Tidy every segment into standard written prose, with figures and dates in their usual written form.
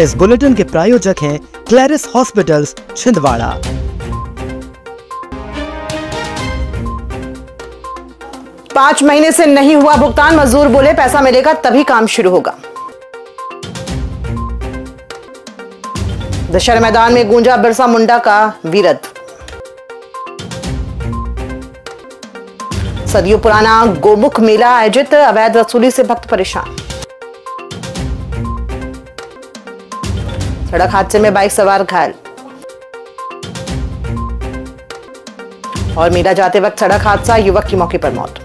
इस बुलेटिन के प्रायोजक हैं क्लैरिस हॉस्पिटल्स छिंदवाड़ा। पांच महीने से नहीं हुआ भुगतान, मजदूर बोले पैसा मिलेगा तभी काम शुरू होगा। दशहरा मैदान में गूंजा बिरसा मुंडा का वीरत्व। सदियों पुराना गोमुख मेला आयोजित, अवैध वसूली से भक्त परेशान। सड़क हादसे में बाइक सवार घायल। और मेला जाते वक्त सड़क हादसा, युवक की मौके पर मौत।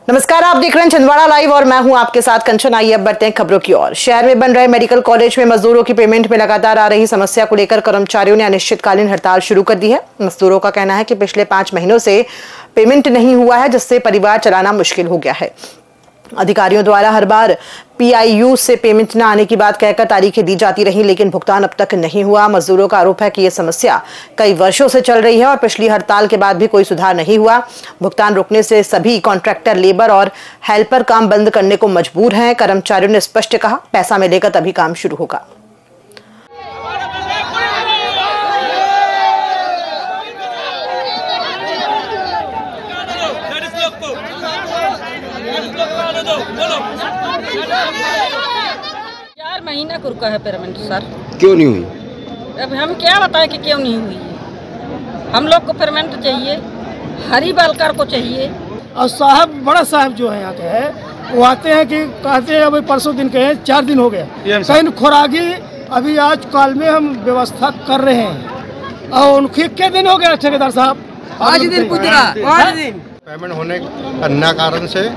नमस्कार, आप देख रहे हैं छिंदवाड़ा लाइव और मैं हूं आपके साथ कंचन। आइए अब बढ़ते हैं खबरों की ओर। शहर में बन रहे मेडिकल कॉलेज में मजदूरों की पेमेंट में लगातार आ रही समस्या को लेकर कर्मचारियों ने अनिश्चितकालीन हड़ताल शुरू कर दी है। मजदूरों का कहना है कि पिछले 5 महीनों से पेमेंट नहीं हुआ है, जिससे परिवार चलाना मुश्किल हो गया है। अधिकारियों द्वारा हर बार PIU से पेमेंट न आने की बात कहकर तारीखें दी जाती रही, लेकिन भुगतान अब तक नहीं हुआ। मजदूरों का आरोप है कि यह समस्या कई वर्षों से चल रही है और पिछली हड़ताल के बाद भी कोई सुधार नहीं हुआ। भुगतान रुकने से सभी कॉन्ट्रैक्टर, लेबर और हेल्पर काम बंद करने को मजबूर हैं। कर्मचारियों ने स्पष्ट कहा, पैसा मिलेगा तभी काम शुरू होगा। महीना को रुका है पेमेंट सर। क्यों नहीं हुई? अब हम क्या बताएं कि क्यों नहीं हुई। हम लोग को पेमेंट चाहिए, हरी बालकर को चाहिए। और साहब, बड़ा साहब जो है यहाँ के है, वो आते हैं कि कहते हैं अभी परसों दिन के 4 दिन हो गए, कहीं खुराकी अभी आज कल में हम व्यवस्था कर रहे हैं। और उनके कितने दिन हो गए ठेकेदार साहब? 5 दिन पूछ रहा, 5 दिन। पेमेंट होने अन्य कारण से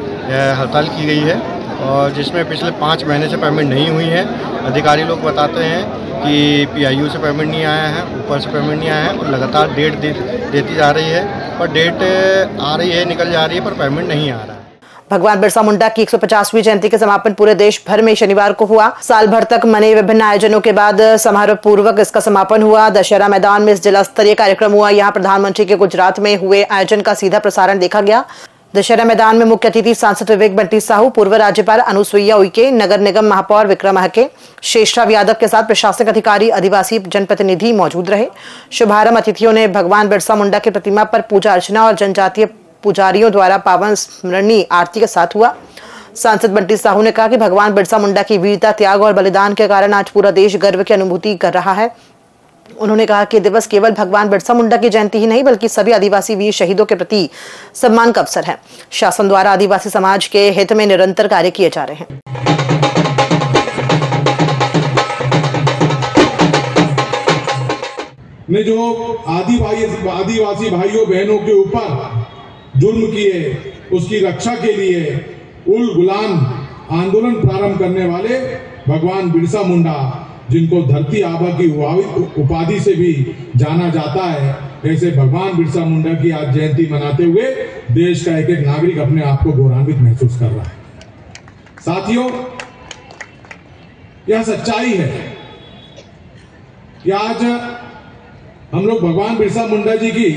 हड़ताल की गई है और जिसमें पिछले 5 महीने से पेमेंट नहीं हुई है। अधिकारी लोग बताते हैं कि PIU से पेमेंट नहीं आया है, ऊपर से पेमेंट नहीं आया है और लगातार डेट देती जा रही है, पर डेट आ रही है, निकल जा रही है, पर पेमेंट नहीं आ रहा है। भगवान बिरसा मुंडा की 150वीं जयंती के समापन पूरे देश भर में शनिवार को हुआ। साल भर तक मने विभिन्न आयोजनों के बाद समारोह पूर्वक इसका समापन हुआ। दशहरा मैदान में इस जिला स्तरीय कार्यक्रम हुआ। यहाँ प्रधानमंत्री के गुजरात में हुए आयोजन का सीधा प्रसारण देखा गया। दशहरा मैदान में मुख्य अतिथि सांसद विवेक बंटी साहू, पूर्व राज्यपाल अनुसुईया उइके, नगर निगम महापौर विक्रम महके, शेषराव यादव के साथ प्रशासनिक अधिकारी, आदिवासी जनप्रतिनिधि मौजूद रहे। शुभारंभ अतिथियों ने भगवान बिरसा मुंडा की प्रतिमा पर पूजा अर्चना और जनजातीय पुजारियों द्वारा पावन स्मरणीय आरती के साथ हुआ। सांसद बंटी साहू ने कहा कि भगवान बिरसा मुंडा की वीरता, त्याग और बलिदान के कारण आज पूरा देश गर्व की अनुभूति कर रहा है। उन्होंने कहा कि दिवस केवल भगवान बिरसा मुंडा की जयंती ही नहीं, बल्कि सभी आदिवासी वीर शहीदों के प्रति सम्मान का अवसर है। शासन द्वारा आदिवासी समाज के हित में निरंतर कार्य किए जा रहे हैं। ने जो आदिवासी भाइयों बहनों के ऊपर जुर्म किए, उसकी रक्षा के लिए उल गुलाम आंदोलन प्रारंभ करने वाले भगवान बिरसा मुंडा, जिनको धरती आबा की उपाधि से भी जाना जाता है, ऐसे भगवान बिरसा मुंडा की आज जयंती मनाते हुए देश का एक एक नागरिक अपने आप को गौरवान्वित महसूस कर रहा है। साथियों, यह सच्चाई है कि आज हम लोग भगवान बिरसा मुंडा जी की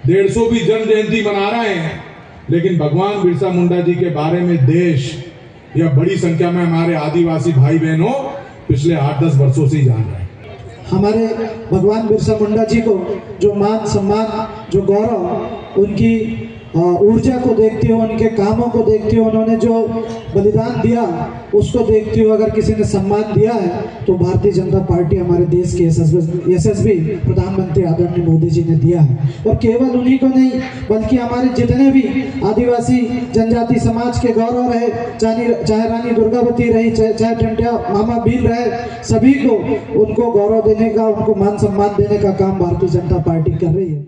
150वीं जन्म जयंती मना रहे हैं, लेकिन भगवान बिरसा मुंडा जी के बारे में देश या बड़ी संख्या में हमारे आदिवासी भाई बहनों पिछले 8-10 वर्षों से ही जान रहे हैं। हमारे भगवान बिरसा मुंडा जी को जो मान सम्मान, जो गौरव, उनकी ऊर्जा को देखते हुए, उनके कामों को देखते हुए, उन्होंने जो बलिदान दिया उसको देखते हुए अगर किसी ने सम्मान दिया है तो भारतीय जनता पार्टी, हमारे देश के यशस्वी प्रधानमंत्री आदरणीय मोदी जी ने दिया है। और केवल उन्हीं को नहीं, बल्कि हमारे जितने भी आदिवासी जनजाति समाज के गौरव रहे, चाहे रानी दुर्गावती रही, चाहे टंटिया मामा भील रहे, सभी को उनको गौरव देने का, उनको मान सम्मान देने का काम भारतीय जनता पार्टी कर रही है।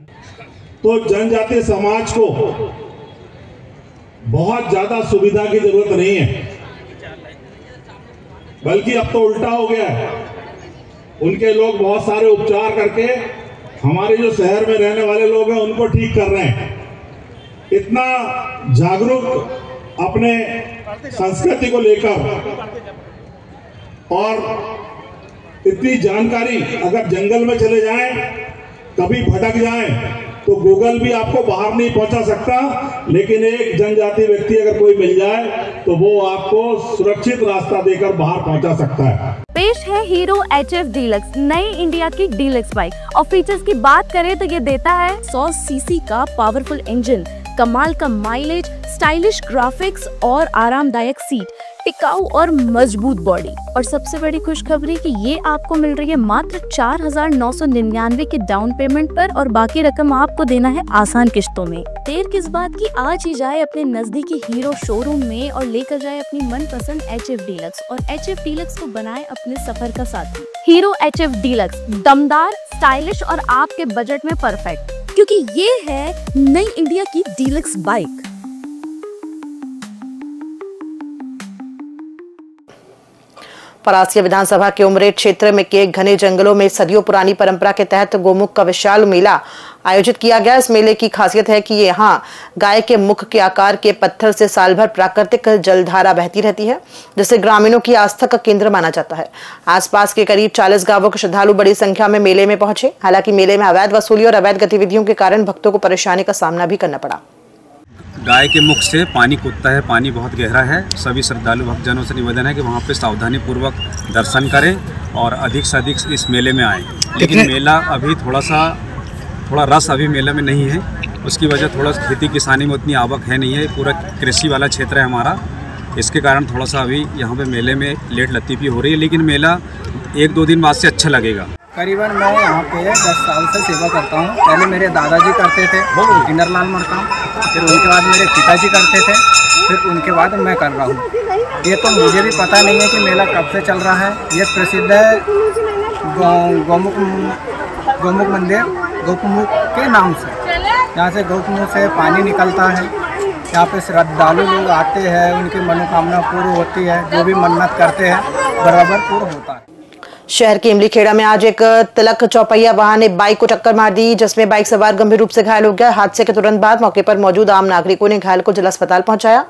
तो जनजातीय समाज को बहुत ज्यादा सुविधा की जरूरत नहीं है, बल्कि अब तो उल्टा हो गया है। उनके लोग बहुत सारे उपचार करके हमारे जो शहर में रहने वाले लोग हैं उनको ठीक कर रहे हैं। इतना जागरूक अपने संस्कृति को लेकर और इतनी जानकारी, अगर जंगल में चले जाएं, कभी भटक जाएं तो गूगल भी आपको बाहर नहीं पहुंचा सकता, लेकिन एक जनजाति व्यक्ति अगर कोई मिल जाए तो वो आपको सुरक्षित रास्ता देकर बाहर पहुंचा सकता है। पेश है हीरो HF डीलक्स, नई इंडिया की डीलक्स बाइक। और फीचर्स की बात करें तो ये देता है 100 सीसी का पावरफुल इंजन, कमाल का माइलेज, स्टाइलिश ग्राफिक्स और आरामदायक सीट, टिकाऊ और मजबूत बॉडी। और सबसे बड़ी खुशखबरी कि ये आपको मिल रही है मात्र 4,999 के डाउन पेमेंट पर, और बाकी रकम आपको देना है आसान किश्तों में। देर किस बात की, आज ही जाए अपने नजदीकी हीरो शोरूम में और लेकर जाए अपनी मनपसंद HF डीलक्स, और HF डीलक्स को बनाए अपने सफर का साथी। हीरो HF डीलक्स, दमदार, स्टाइलिश और आपके बजट में परफेक्ट, क्योंकि ये है नई इंडिया की डीलक्स बाइक। परासिया विधानसभा के उमरेठ क्षेत्र में के घने जंगलों में सदियों पुरानी परंपरा के तहत गोमुख का विशाल मेला आयोजित किया गया। इस मेले की खासियत है कि यहाँ गाय के मुख के आकार के पत्थर से साल भर प्राकृतिक जलधारा बहती रहती है, जिसे ग्रामीणों की आस्था का केंद्र माना जाता है। आसपास के करीब 40 गांवों के श्रद्धालु बड़ी संख्या में मेले में पहुंचे। हालांकि मेले में अवैध वसूली और अवैध गतिविधियों के कारण भक्तों को परेशानी का सामना भी करना पड़ा। गाय के मुख से पानी कूदता है, पानी बहुत गहरा है। सभी श्रद्धालु भक्तजनों से निवेदन है कि वहाँ पे सावधानी पूर्वक दर्शन करें और अधिक से अधिक इस मेले में आएँ। लेकिन मेला अभी थोड़ा रस अभी मेले में नहीं है, उसकी वजह थोड़ा खेती किसानी में उतनी आवक है नहीं है, पूरा कृषि वाला क्षेत्र है हमारा, इसके कारण थोड़ा सा अभी यहाँ पे मेले में लेट लतीफ़ी हो रही है। लेकिन मेला 1-2 दिन बाद से अच्छा लगेगा। करीबन मैं यहाँ पे 10 साल से सेवा करता हूँ। पहले मेरे दादाजी करते थे, इंदरलाल मरकाम, फिर उनके बाद मेरे पिताजी करते थे, फिर उनके बाद मैं कर रहा हूँ। ये तो मुझे भी पता नहीं है कि मेला कब से चल रहा है। ये प्रसिद्ध है गौमुख मंदिर, गौमुख के नाम से। यहाँ से गौमुख से पानी निकलता है। यहाँ पे श्रद्धालु लोग आते हैं, उनकी मनोकामना पूरी होती है, जो भी मन्नत करते हैं बराबर पूरा होता है। शहर के इमली खेड़ा में आज एक तिलक चौपहिया वाहन ने बाइक को टक्कर मार दी, जिसमें बाइक सवार गंभीर रूप से घायल हो गया। हादसे के तुरंत बाद मौके पर मौजूद आम नागरिकों ने घायल को जिला अस्पताल पहुंचाया।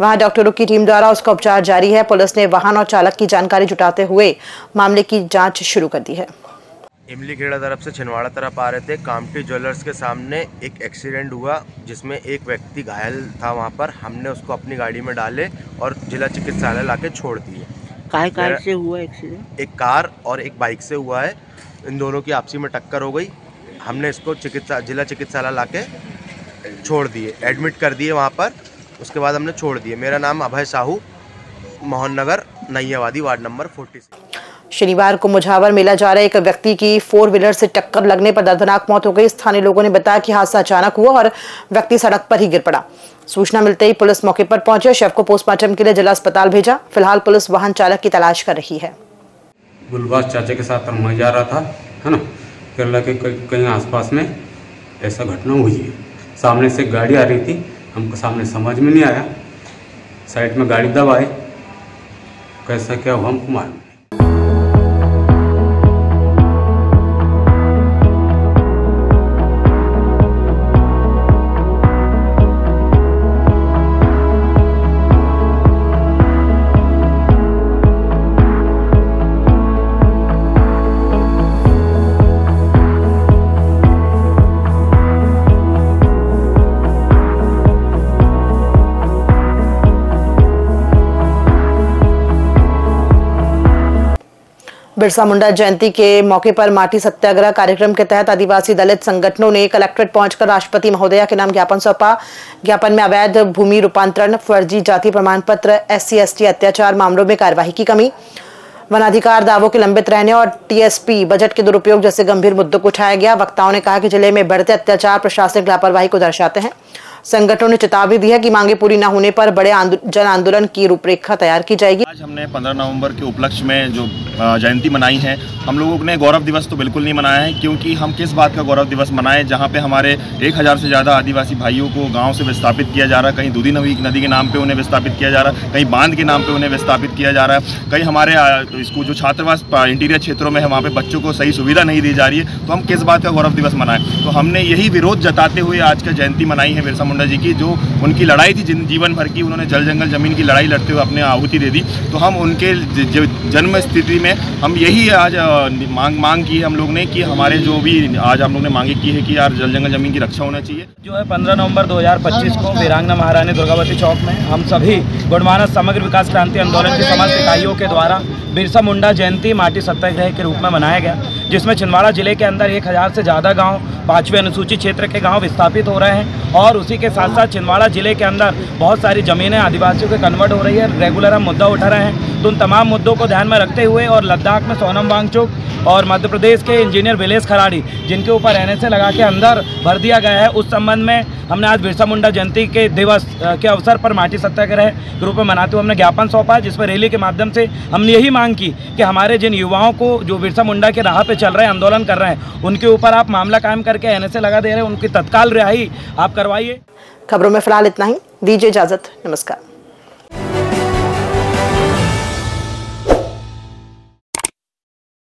वहां डॉक्टरों की टीम द्वारा उसका उपचार जारी है। पुलिस ने वाहन और चालक की जानकारी जुटाते हुए मामले की जांच शुरू कर दी है। इमली खेड़ा तरफ से छिंदवाड़ा तरफ आ रहे थे। कामठी ज्वेलर्स के सामने एक एक्सीडेंट हुआ, जिसमें एक व्यक्ति घायल था। वहाँ पर हमने उसको अपनी गाड़ी में डाले और जिला चिकित्सालय लाके छोड़ दिए। काय कार से हुआ एक्सीडेंट? एक कार और एक बाइक से हुआ है। इन दोनों की आपसी में टक्कर हो गई। हमने इसको जिला चिकित्सालय लाके छोड़ दिए, एडमिट कर दिए वहाँ पर। उसके बाद हमने छोड़ दिए। मेरा नाम अभय साहू, मोहन नगर, नैयावादी, वार्ड नंबर 46। शनिवार को मुझावर मेला जा रहे एक व्यक्ति की 4 व्हीलर से टक्कर लगने पर दर्दनाक मौत हो गई। स्थानीय लोगों ने बताया कि हादसा अचानक हुआ और व्यक्ति सड़क पर ही गिर पड़ा। सूचना मिलते ही पुलिस मौके पर पहुंचे, शव को पोस्टमार्टम के लिए जिला अस्पताल भेजा। फिलहाल पुलिस वाहन चालक की तलाश कर रही है। गुलबाज चाचा के साथ मैं जा रहा था, है ना, केरला के कहीं आसपास में ऐसा घटना हुई है। सामने से गाड़ी आ रही थी, हमको सामने समझ में नहीं आया, साइड में गाड़ी दबाए, कैसा क्या हुआ हमको मालूम। बिरसा मुंडा जयंती के मौके पर माटी सत्याग्रह कार्यक्रम के तहत आदिवासी दलित संगठनों ने कलेक्ट्रेट पहुंचकर राष्ट्रपति महोदया के नाम ज्ञापन सौंपा। ज्ञापन में अवैध भूमि रूपांतरण, फर्जी जाति प्रमाण पत्र, SC/ST अत्याचार मामलों में कार्यवाही की कमी, वनाधिकार दावों के लंबित रहने और TSP बजट के दुरुपयोग जैसे गंभीर मुद्दों को उठाया गया। वक्ताओं ने कहा कि जिले में बढ़ते अत्याचार प्रशासनिक लापरवाही को दर्शाते हैं। संगठनों ने चेतावनी दी है कि मांगे पूरी न होने पर बड़े जन आंदोलन की रूपरेखा तैयार की जाएगी। आज हमने 15 नवंबर के उपलक्ष्य में जो जयंती मनाई है, हम लोगों ने गौरव दिवस तो बिल्कुल नहीं मनाया है, क्योंकि हम किस बात का गौरव दिवस मनाएं जहां पे हमारे 1000 से ज़्यादा आदिवासी भाइयों को गांव से विस्थापित किया जा रहा है। कहीं दूधी नदी के नाम पे उन्हें विस्थापित किया जा रहा है, कहीं बांध के नाम पे उन्हें विस्थापित किया जा रहा है, कहीं हमारे स्कूल जो छात्रावास इंटीरियर क्षेत्रों में है वहाँ पे बच्चों को सही सुविधा नहीं दी जा रही है। तो हम किस बात का गौरव दिवस मनाएं? तो हमने यही विरोध जताते हुए आज का जयंती मनाई है बिरसा मुंडा जी की, जो उनकी लड़ाई थी जीवन भर की, उन्होंने जल जंगल ज़मीन की लड़ाई लड़ते हुए अपने आहुति दे दी। तो हम उनके जन्म स्थिति में हम यही आज मांग की है हम लोग ने कि हमारे जो भी आज हम लोग ने मांगे की है कि यार जल जंगल ज़मीन की रक्षा होना चाहिए। जो है 15 नवंबर 2025 को वीरांगना महारानी दुर्गावती चौक में हम सभी गुणमानस समग्र विकास क्रांति आंदोलन की समस्त इकाइयों के द्वारा बिरसा मुंडा जयंती माटी सत्याग्रह के रूप में मनाया गया, जिसमें छिंदवाड़ा जिले के अंदर 1000 से ज़्यादा गांव 5वें अनुसूचित क्षेत्र के गांव विस्थापित हो रहे हैं और उसी के साथ साथ छिंदवाड़ा जिले के अंदर बहुत सारी ज़मीनें आदिवासियों के कन्वर्ट हो रही है। रेगुलर हम मुद्दा उठा रहे हैं, तो उन तमाम मुद्दों को ध्यान में रखते हुए और लद्दाख में सोनम वांगचुक और मध्य प्रदेश के इंजीनियर विलेश खराड़ी जिनके ऊपर NSA लगा के अंदर भर दिया गया है, उस संबंध में हमने आज बिरसा मुंडा जयंती के दिवस के अवसर पर माटी सत्याग्रह के रूप में मनाते हुए हमने ज्ञापन सौंपा, जिसमें रैली के माध्यम से हमने यही मांग की कि हमारे जिन युवाओं को जो बिरसा मुंडा के राह पे चल रहे हैं, आंदोलन कर रहे हैं, उनके ऊपर आप मामला कायम करके NSA लगा दे रहे हैं, उनकी तत्काल रिहाई आप करवाइए। खबरों में फिलहाल इतना ही, दीजिए इजाजत, नमस्कार।